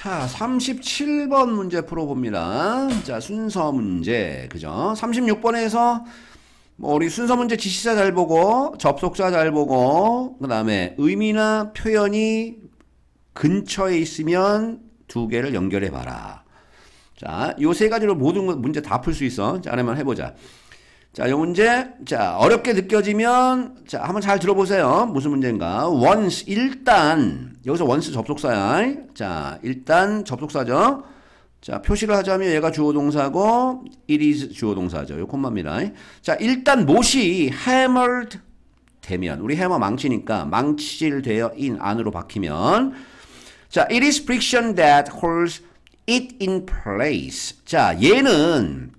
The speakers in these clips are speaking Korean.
자, 37번 문제 풀어봅니다. 자, 순서 문제. 그죠? 36번에서 뭐 우리 순서 문제 지시사 잘 보고, 접속사 잘 보고, 그 다음에 의미나 표현이 근처에 있으면 두 개를 연결해 봐라. 자, 요 세 가지로 모든 문제 다 풀 수 있어. 자, 한번 해보자. 자, 이 문제. 자, 어렵게 느껴지면, 자, 한번 잘 들어보세요. 무슨 문제인가? once, 일단. 여기서 once 접속사야. 자, 일단 접속사죠. 자, 표시를 하자면 얘가 주어 동사고, it is 주어 동사죠. 요 콤마입니다. 자, 일단 못이 hammered 되면, 우리 해머 망치니까 망치질 되어 in 안으로 박히면, 자, it is friction that holds it in place. 자, 얘는,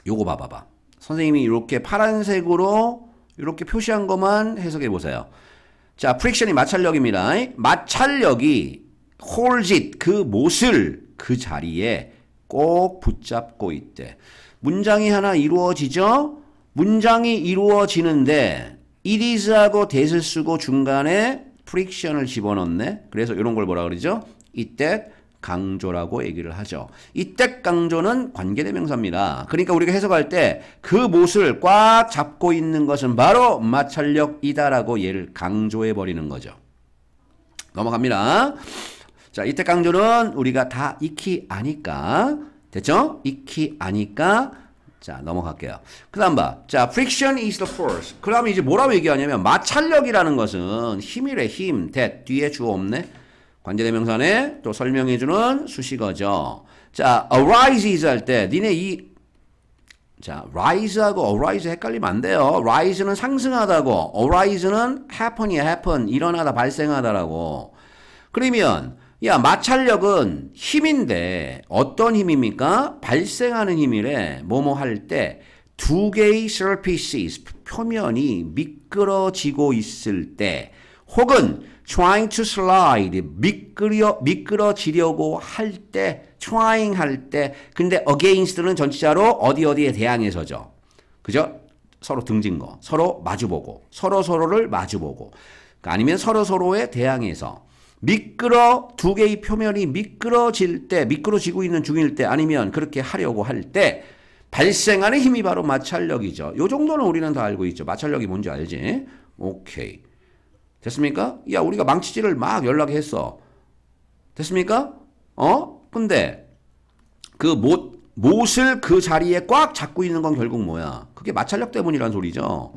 요거 봐봐봐. 선생님이 이렇게 파란색으로 이렇게 표시한 것만 해석해 보세요. 자, 프릭션이 마찰력입니다. 마찰력이 holds it, 그 못을 그 자리에 꼭 붙잡고 있대. 문장이 하나 이루어지죠? 문장이 이루어지는데 it is하고 that을 쓰고 중간에 프릭션을 집어넣네. 그래서 이런 걸 뭐라 그러죠? 이때 강조라고 얘기를 하죠. 이때 강조는 관계대명사입니다. 그러니까 우리가 해석할 때 그 못을 꽉 잡고 있는 것은 바로 마찰력이다라고 얘를 강조해버리는 거죠. 넘어갑니다. 자, 이때 강조는 우리가 다 익히 아니까. 됐죠? 익히 아니까. 자, 넘어갈게요. 그 다음 봐. 자, friction is the force. 그 다음에 이제 뭐라고 얘기하냐면 마찰력이라는 것은 힘이래, 힘. that 뒤에 주어 없네. 관계대명사네. 또 설명해주는 수식어죠. 자, arises 할 때 니네 자, rise하고 arise 헷갈리면 안 돼요. rise는 상승하다고, arise는 happen이야, happen. 일어나다, 발생하다라고. 그러면 야, 마찰력은 힘인데 어떤 힘입니까? 발생하는 힘이래. 뭐뭐 할 때 두 개의 surfaces, 표면이 미끄러지고 있을 때 혹은 trying to slide, 미끄러지려고 할 때, trying 할 때, 근데 against는 전치사로 어디에 대항해서죠. 그죠? 서로 등진 거, 서로 마주보고, 서로를 마주보고, 아니면 서로에 대항해서, 두 개의 표면이 미끄러질 때, 미끄러지고 있는 중일 때, 아니면 그렇게 하려고 할 때, 발생하는 힘이 바로 마찰력이죠. 요 정도는 우리는 다 알고 있죠. 마찰력이 뭔지 알지? 오케이. 됐습니까? 야, 우리가 망치질을 막 연락했어. 됐습니까? 근데 그 못을 그 자리에 꽉 잡고 있는 건 결국 뭐야? 그게 마찰력 때문이란 소리죠.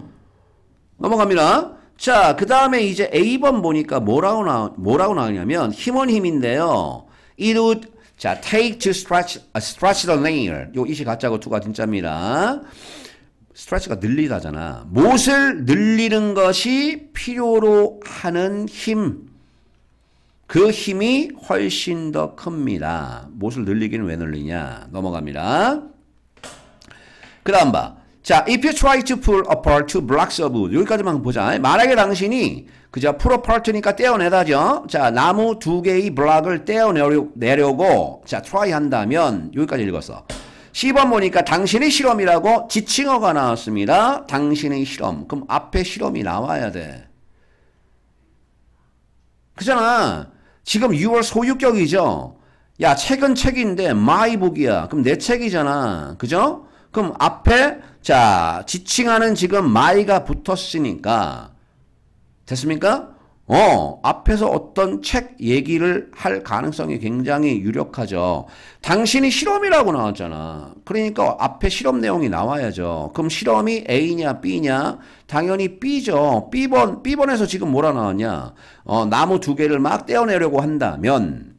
넘어갑니다. 자, 그 다음에 이제 A번 보니까 뭐라고 나오냐면 힘은 힘인데요. It would, 자, take to stretch the nail. 요 이시 가짜고 투가 진짜입니다. 스트레치가 늘리다잖아. 못을 늘리는 것이 필요로 하는 힘. 그 힘이 훨씬 더 큽니다. 못을 늘리기는 왜 늘리냐. 넘어갑니다. 그 다음 봐. 자, if you try to pull apart two blocks of wood. 여기까지만 보자. 만약에 당신이 그저 pull apart니까 떼어내다죠. 자, 나무 두 개의 블럭을 떼어내려고 자, try 한다면 여기까지 읽었어. 10번 보니까 당신의 실험이라고 지칭어가 나왔습니다. 당신의 실험. 그럼 앞에 실험이 나와야 돼. 그잖아. 지금 6월 소유격이죠. 야, 책은 책인데 my book이야. 그럼 내 책이잖아. 그죠? 그럼 앞에 자, 지칭하는 지금 my가 붙었으니까 됐습니까? 앞에서 어떤 책 얘기를 할 가능성이 굉장히 유력하죠. 당신이 실험이라고 나왔잖아. 그러니까 앞에 실험 내용이 나와야죠. 그럼 실험이 A냐 B냐? 당연히 B죠. B번에서 지금 뭐라 나왔냐? 나무 두 개를 막 떼어내려고 한다면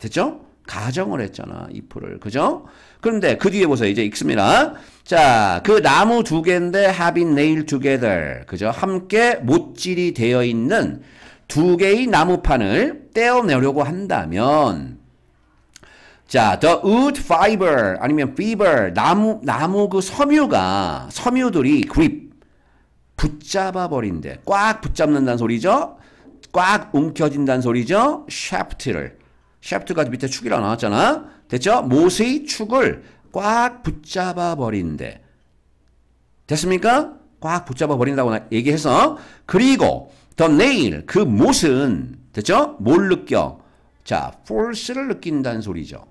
됐죠? 가정을 했잖아. if를. 그죠? 그런데 그 뒤에 보세요. 이제 읽습니다. 자, 그 나무 두 개인데 have been nailed together. 그죠? 함께 못질이 되어 있는 두 개의 나무판을 떼어내려고 한다면 자, the wood fiber 아니면 fiber 나무 그 섬유들이 grip 붙잡아 버린대. 꽉 붙잡는다는 소리죠. 꽉 움켜진다는 소리죠. shaft가 밑에 축이라 나왔잖아. 됐죠? 못의 축을 꽉 붙잡아 버린대. 됐습니까? 꽉 붙잡아 버린다고 얘기해서 그리고 the nail 그 못은 됐죠? 뭘 느껴? 자, force를 느낀다는 소리죠.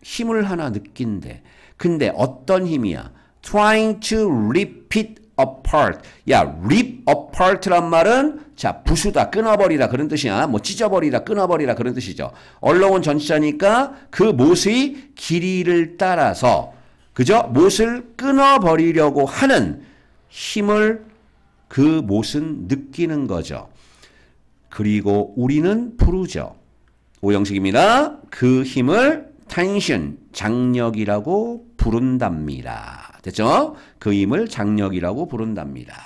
힘을 하나 느낀대. 근데 어떤 힘이야? trying to rip it apart. 야, rip apart란 말은 자, 부수다, 끊어버리다 그런 뜻이야. 뭐 찢어버리다, 끊어버리다 그런 뜻이죠. 얼렁은 전치사니까 그 못의 길이를 따라서 그죠? 못을 끊어버리려고 하는 힘을 그 못은 느끼는 거죠. 그리고 우리는 부르죠. 오형식입니다. 그 힘을 tension, 장력이라고 부른답니다. 됐죠? 그 힘을 장력이라고 부른답니다.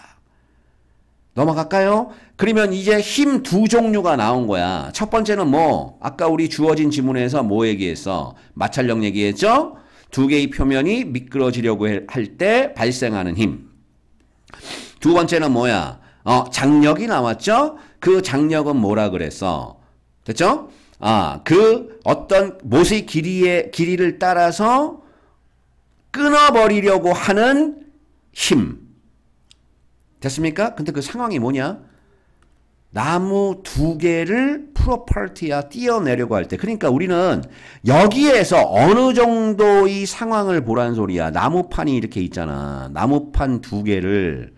넘어갈까요? 그러면 이제 힘 두 종류가 나온 거야. 첫 번째는 뭐? 아까 우리 주어진 지문에서 뭐 얘기했어? 마찰력 얘기했죠? 두 개의 표면이 미끄러지려고 할 때 발생하는 힘. 두 번째는 뭐야? 장력이 나왔죠? 그 장력은 뭐라 그랬어? 됐죠? 그 어떤 못의 길이를 따라서 끊어버리려고 하는 힘. 됐습니까? 근데 그 상황이 뭐냐? 나무 두 개를 프로퍼티야 띄어내려고 할 때. 그러니까 우리는 여기에서 어느 정도의 상황을 보란 소리야. 나무판이 이렇게 있잖아. 나무판 두 개를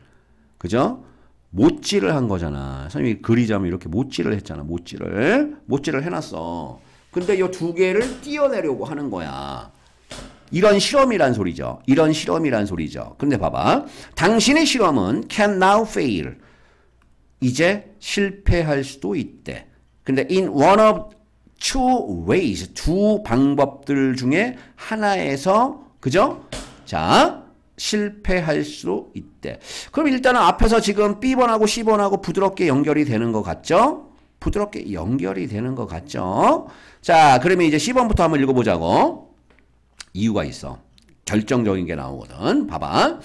그죠? 못질을 한 거잖아. 선생님이 그리자면 이렇게 못질을 했잖아. 못질을 해놨어. 근데 이 두 개를 띄어내려고 하는 거야. 이런 실험이란 소리죠. 이런 실험이란 소리죠. 근데 봐봐. 당신의 실험은 can now fail. 이제 실패할 수도 있대. 근데 in one of two ways. 두 방법들 중에 하나에서 그죠? 자, 실패할 수도 있대. 그럼 일단은 앞에서 지금 B번하고 C번하고 부드럽게 연결이 되는 것 같죠? 부드럽게 연결이 되는 것 같죠? 자, 그러면 이제 C번부터 한번 읽어보자고. 이유가 있어. 결정적인 게 나오거든. 봐봐.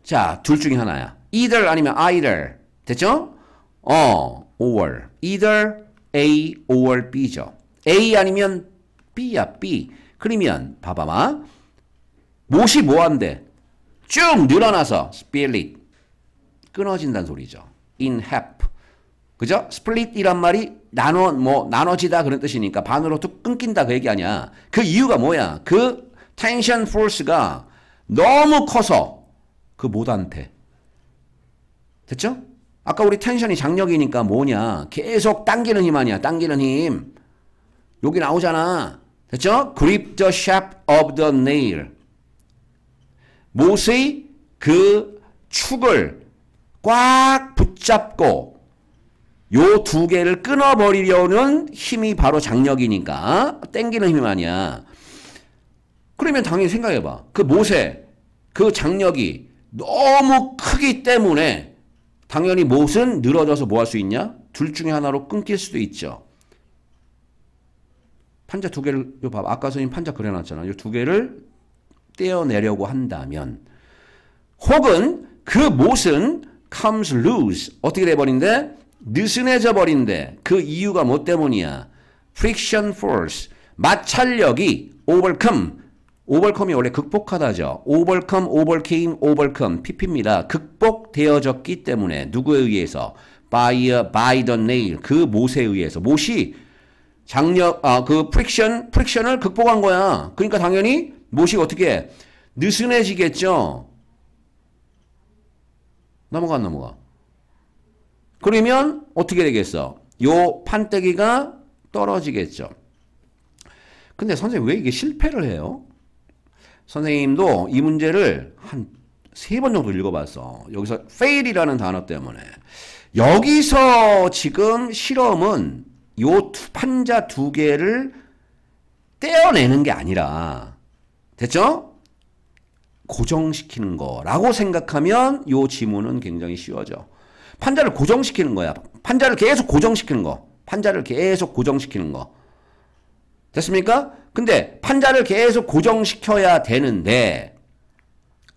자, 둘 중에 하나야. either 아니면 either. 됐죠? or. either A or B죠. A 아니면 B야, B. 그러면 봐봐봐. 못이 뭐한대? 쭉 늘어나서 split. 끊어진다는 소리죠. in half. 그죠? split이란 말이 나눠지다 그런 뜻이니까 반으로 뚝 끊긴다 그 얘기 아니야. 그 이유가 뭐야? 그 tension force가 너무 커서 그 못한테. 됐죠? 아까 우리 텐션이 장력이니까 뭐냐? 계속 당기는 힘 아니야. 당기는 힘. 여기 나오잖아. 됐죠? grip the shaft of the nail. 못의 그 축을 꽉 붙잡고 요 두 개를 끊어버리려는 힘이 바로 장력이니까 당기는 힘이 아니야. 그러면 당연히 생각해봐. 그 못의 그 장력이 너무 크기 때문에 당연히 못은 늘어져서 뭐 할 수 있냐? 둘 중에 하나로 끊길 수도 있죠. 판자 두 개를 요 봐봐. 아까 선생님 판자 그려놨잖아. 요 두 개를 떼어내려고 한다면 혹은 그 못은 comes loose. 어떻게 돼버린대? 느슨해져 버린대. 그 이유가 뭐 때문이야? friction force. 마찰력이 overcome이 원래 극복하다죠. overcome, pp입니다. 극복되어졌기 때문에 누구에 의해서? by the nail. 그 못에 의해서. 못이 그 friction을 극복한 거야. 그러니까 당연히 못이 어떻게 해? 느슨해지겠죠. 넘어가. 그러면 어떻게 되겠어? 요 판때기가 떨어지겠죠. 근데 선생님 왜 이게 실패를 해요? 선생님도 이 문제를 한 3번 정도 읽어봤어. 여기서 fail이라는 단어 때문에. 여기서 지금 실험은 요 판자 두 개를 떼어내는 게 아니라 됐죠? 고정시키는 거라고 생각하면 요 지문은 굉장히 쉬워져. 판자를 고정시키는 거야. 판자를 계속 고정시키는 거. 됐습니까? 근데 판자를 계속 고정시켜야 되는데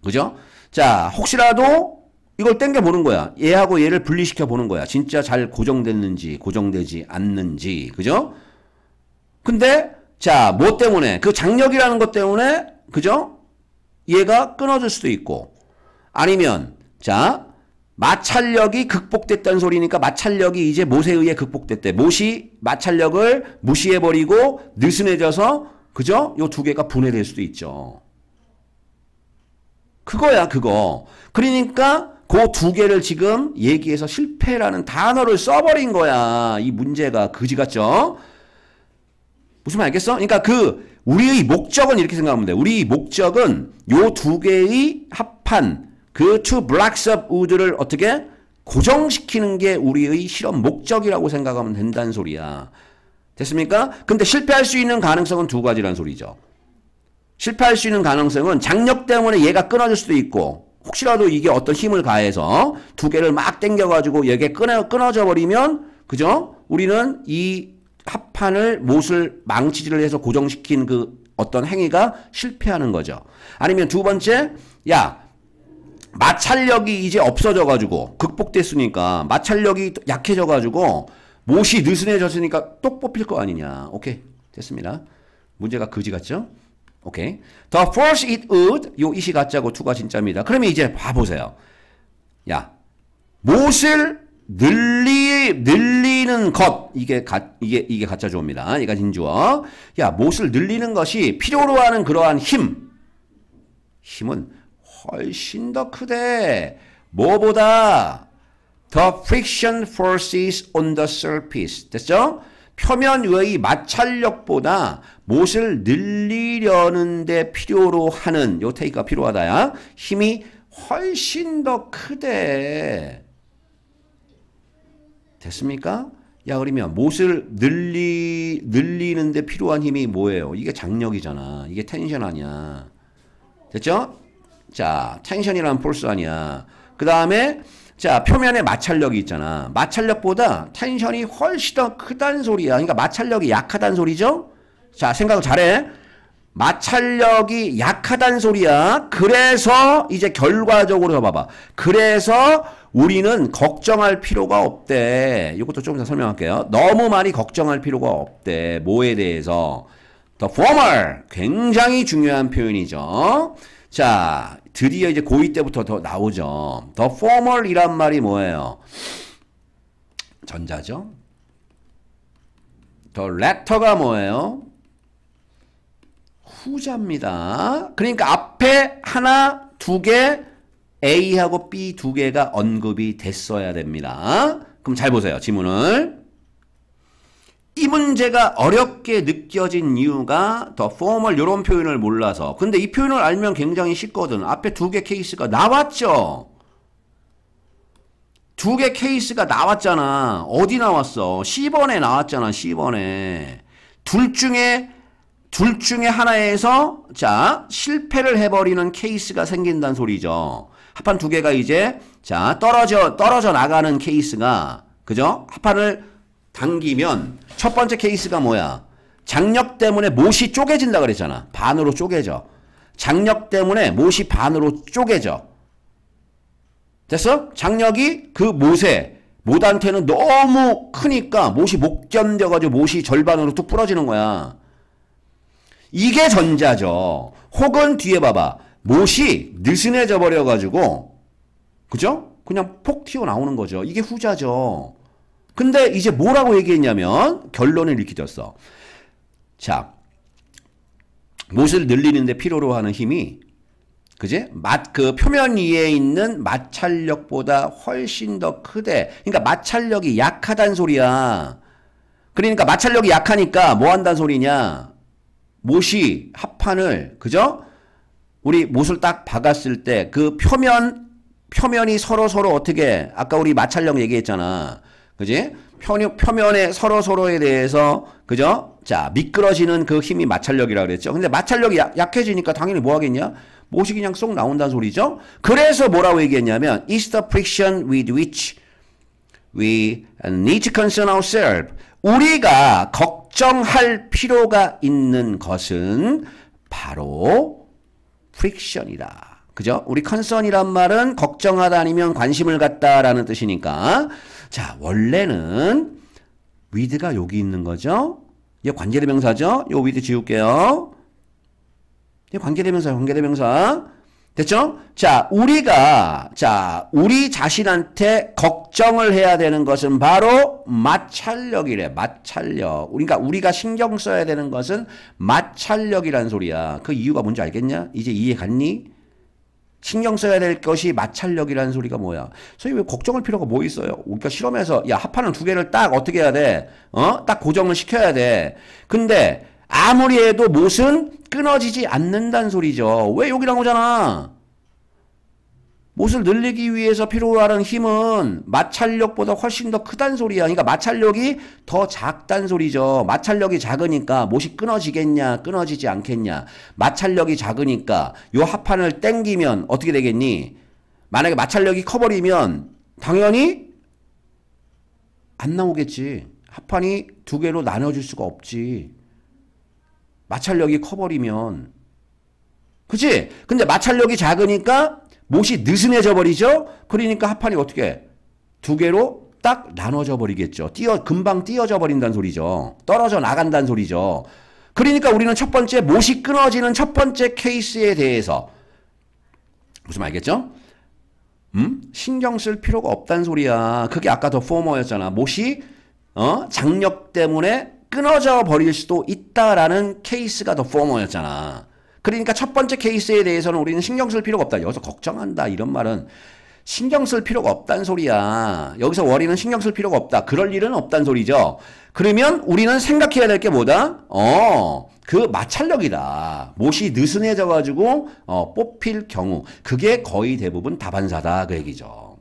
그죠? 자, 혹시라도 이걸 땡겨 보는 거야. 얘하고 얘를 분리시켜 보는 거야. 진짜 잘 고정됐는지 고정되지 않는지. 그죠? 근데 자, 뭐 때문에? 그 장력이라는 것 때문에 그죠? 얘가 끊어질 수도 있고 아니면 자, 마찰력이 극복됐다는 소리니까 마찰력이 이제 못에 의해 극복됐대. 못이 마찰력을 무시해버리고 느슨해져서 그죠? 요 두 개가 분해될 수도 있죠. 그거야 그거. 그러니까 그 두 개를 지금 얘기해서 실패라는 단어를 써버린 거야. 이 문제가 그지 같죠? 무슨 말 알겠어? 그러니까 우리의 목적은 이렇게 생각하면 돼. 우리 목적은 요 두 개의 합한 그 two blocks of wood를 어떻게 고정시키는 게 우리의 실험 목적이라고 생각하면 된다는 소리야. 됐습니까? 근데 실패할 수 있는 가능성은 두 가지란 소리죠. 실패할 수 있는 가능성은 장력 때문에 얘가 끊어질 수도 있고 혹시라도 이게 어떤 힘을 가해서 두 개를 막 당겨가지고 얘가 끊어져 버리면 그죠? 우리는 이 합판을 못을 망치질을 해서 고정시킨 그 어떤 행위가 실패하는 거죠. 아니면 두 번째, 야 마찰력이 이제 없어져가지고 극복됐으니까 마찰력이 약해져가지고 못이 느슨해졌으니까 똑 뽑힐 거 아니냐. 오케이 됐습니다. 문제가 그지 같죠? 오케이. The force it would 요 it이 가짜고 to가 진짜입니다. 그러면 이제 봐보세요. 야 못을 늘리는 것 이게 가짜 주어입니다. 얘가 진주어. 야 못을 늘리는 것이 필요로 하는 그러한 힘은 훨씬 더 크대. 뭐보다 the friction forces on the surface. 됐죠? 표면 위의 마찰력보다 못을 늘리려는 데 필요로 하는 요 테이크가 필요하다야. 힘이 훨씬 더 크대. 됐습니까? 야 그러면 못을 늘리는 데 필요한 힘이 뭐예요? 이게 장력이잖아. 이게 텐션 아니야. 됐죠? 자, 텐션이라는 폴스 아니야. 그 다음에 자 표면에 마찰력이 있잖아. 마찰력보다 텐션이 훨씬 더 크다는 소리야. 그러니까 마찰력이 약하다는 소리죠. 자 생각을 잘해. 마찰력이 약하다는 소리야. 그래서 이제 결과적으로 봐봐. 그래서 우리는 걱정할 필요가 없대. 이것도 조금 더 설명할게요. 너무 많이 걱정할 필요가 없대. 뭐에 대해서. The former 굉장히 중요한 표현이죠. 자 드디어 이제 고2 때부터 더 나오죠. The former이란 말이 뭐예요? 전자죠. The latter가 뭐예요? 후자입니다. 그러니까 앞에 하나, 두 개, A하고 B 두 개가 언급이 됐어야 됩니다. 그럼 잘 보세요. 지문을. 이 문제가 어렵게 느껴진 이유가 the former 이런 표현을 몰라서. 근데 이 표현을 알면 굉장히 쉽거든. 앞에 두 개 케이스가 나왔죠. 두 개 케이스가 나왔잖아. 어디 나왔어? C번에 나왔잖아. C번에. 둘 중에 하나에서 자 실패를 해버리는 케이스가 생긴다는 소리죠. 합판 두 개가 이제 자 떨어져 나가는 케이스가 그죠? 합판을 당기면 첫 번째 케이스가 뭐야? 장력 때문에 못이 쪼개진다 그랬잖아. 반으로 쪼개져. 장력 때문에 못이 반으로 쪼개져. 됐어? 장력이 그 못한테는 너무 크니까 못이 못 견뎌가지고 못이 절반으로 뚝 부러지는 거야. 이게 전자죠. 혹은 뒤에 봐봐. 못이 느슨해져 버려가지고 그죠? 그냥 폭 튀어나오는 거죠. 이게 후자죠. 근데 이제 뭐라고 얘기했냐면 결론을 이렇게 줬어. 자, 못을 늘리는데 필요로 하는 힘이 그지? 그 표면 위에 있는 마찰력보다 훨씬 더 크대. 그러니까 마찰력이 약하단 소리야. 그러니까 마찰력이 약하니까 뭐 한다는 소리냐? 못이 합판을 그죠? 우리 못을 딱 박았을 때 그 표면이 서로 어떻게 아까 우리 마찰력 얘기했잖아. 그지? 표면에 서로에 대해서 그죠? 자 미끄러지는 그 힘이 마찰력이라고 그랬죠. 근데 마찰력이 약해지니까 당연히 뭐 하겠냐? 못이 그냥 쏙 나온다는 소리죠. 그래서 뭐라고 얘기했냐면 is the friction with which we need to concern ourselves. 우리가 걱정할 필요가 있는 것은 바로 friction이다. 그죠? 우리 concern이란 말은 걱정하다 아니면 관심을 갖다라는 뜻이니까 자 원래는 with가 여기 있는 거죠. 이게 관계대명사죠. 요 with 지울게요. 관계대명사. 됐죠? 자, 우리 자신한테 걱정을 해야 되는 것은 바로 마찰력이래. 마찰력. 그러니까 우리가 신경 써야 되는 것은 마찰력이란 소리야. 그 이유가 뭔지 알겠냐? 이제 이해 갔니? 신경 써야 될 것이 마찰력이라는 소리가 뭐야? 선생님 왜 걱정할 필요가 뭐 있어요? 우리가 실험에서 야 합하는 두 개를 딱 어떻게 해야 돼? 딱 고정을 시켜야 돼. 근데 아무리 해도 못은 끊어지지 않는다는 소리죠. 왜 여기 나오잖아. 못을 늘리기 위해서 필요로 하는 힘은 마찰력보다 훨씬 더 크단 소리야. 그러니까 마찰력이 더 작단 소리죠. 마찰력이 작으니까 못이 끊어지겠냐, 끊어지지 않겠냐. 마찰력이 작으니까 요 합판을 땡기면 어떻게 되겠니? 만약에 마찰력이 커버리면 당연히 안 나오겠지. 합판이 두 개로 나눠질 수가 없지. 마찰력이 커버리면. 그치? 근데 마찰력이 작으니까 못이 느슨해져 버리죠? 그러니까 합판이 어떻게? 두 개로 딱 나눠져 버리겠죠. 금방 띄어져 버린다는 소리죠. 떨어져 나간다는 소리죠. 그러니까 우리는 첫 번째, 못이 끊어지는 첫 번째 케이스에 대해서 무슨 말 알겠죠? 신경 쓸 필요가 없다는 소리야. 그게 아까 더 포머였잖아. 못이 장력 때문에 끊어져 버릴 수도 있다라는 케이스가 더 포머였잖아. 그러니까 첫 번째 케이스에 대해서는 우리는 신경 쓸 필요가 없다. 여기서 걱정한다 이런 말은 신경 쓸 필요가 없다는 소리야. 여기서 worry는 신경 쓸 필요가 없다. 그럴 일은 없다는 소리죠. 그러면 우리는 생각해야 될 게 뭐다? 그 마찰력이다. 못이 느슨해져 가지고 뽑힐 경우 그게 거의 대부분 다반사다 그 얘기죠.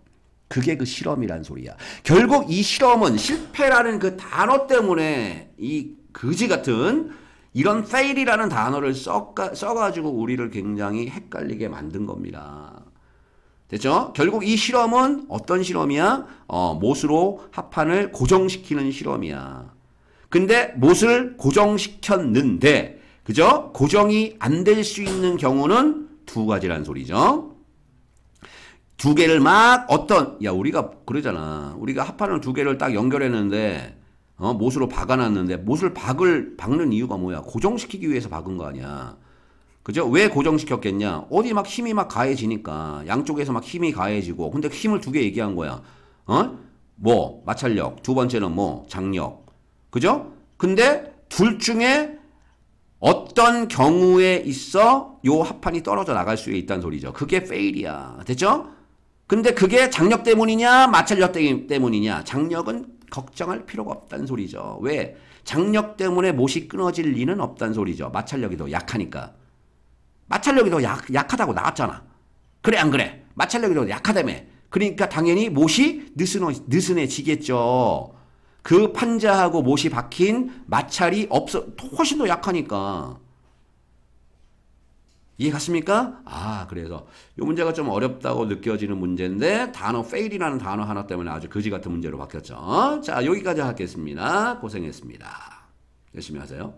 그게 그 실험이란 소리야. 결국 이 실험은 실패라는 그 단어 때문에 이 거지 같은 이런 fail이라는 단어를 써가지고 우리를 굉장히 헷갈리게 만든 겁니다. 됐죠? 결국 이 실험은 어떤 실험이야? 못으로 합판을 고정시키는 실험이야. 근데 못을 고정시켰는데, 그죠? 고정이 안 될 수 있는 경우는 두 가지란 소리죠. 두 개를 우리가 그러잖아. 우리가 합판을 두 개를 딱 연결했는데, 못으로 박아놨는데 못을 박는 이유가 뭐야? 고정시키기 위해서 박은 거 아니야. 그죠? 왜 고정시켰겠냐? 어디 막 힘이 막 가해지니까 양쪽에서 막 힘이 가해지고 근데 힘을 두 개 얘기한 거야. 마찰력. 두 번째는 장력. 그죠? 근데 둘 중에 어떤 경우에 있어 요 합판이 떨어져 나갈 수 있다는 소리죠. 그게 fail이야. 됐죠? 근데 그게 장력 때문이냐 마찰력 때문이냐? 장력은 걱정할 필요가 없다는 소리죠. 왜? 장력 때문에 못이 끊어질 리는 없다는 소리죠. 마찰력이 더 약하니까. 마찰력이 더 약하다고 나왔잖아. 그래 안 그래? 마찰력이 더 약하다며. 그러니까 당연히 못이 느슨해지겠죠. 그 판자하고 못이 박힌 마찰이 훨씬 더 약하니까. 이해 갔습니까? 그래서 이 문제가 좀 어렵다고 느껴지는 문제인데 단어 fail이라는 단어 하나 때문에 아주 거지 같은 문제로 바뀌었죠. 자, 여기까지 하겠습니다. 고생했습니다. 열심히 하세요.